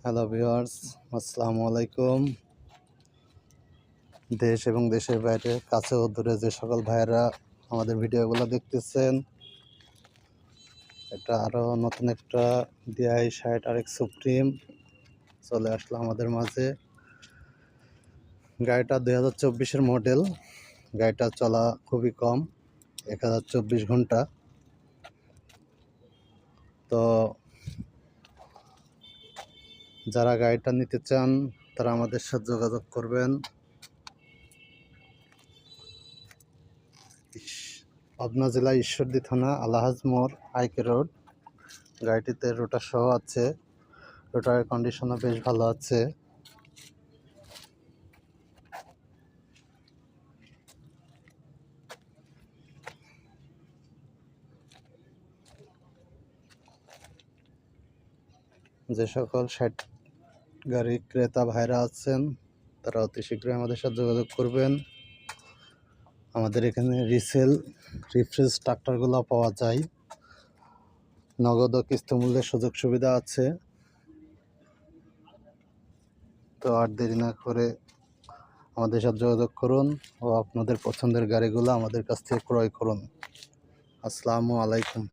Hello viewers, আসসালামু আলাইকুম। দেশ এবং দেশের বাইরে কাছে ও দূরে যে সকল ভাইয়েরা আমাদের ভিডিওগুলো দেখতেছেন, এটা আরও নতুন একটা DI 60 RX সুপ্রিম চলে আসলো আমাদের মাঝে। গাড়িটা 2024-এর মডেল। গাড়িটা চলা খুবই কম, 1024 ঘন্টা। তো যারা গাড়িটা নিতে চান তারা আমাদের সাথে যোগাযোগ করবেন। পাবনা জেলা ঈশ্বরদী থানা আলহাজ মোড় আইকে রোড। গাড়িটিতে রোটার সহ আছে, রোটারের কন্ডিশনও বেশ ভালো আছে। যে সকল 60 গাড়ি ক্রেতা ভাইরা আছেন তারা অতি শীঘ্রই আমাদের সাথে যোগাযোগ করবেন। আমাদের এখানে রিফ্রেশ ট্রাক্টরগুলো পাওয়া যায়, নগদ ও কিস্তি মূল্যের সুযোগ সুবিধা আছে। তো আর দেরি না করে আমাদের সাথে যোগাযোগ করুন ও আপনাদের পছন্দের গাড়িগুলো আমাদের কাছ থেকে ক্রয় করুন। আসসালামু আলাইকুম।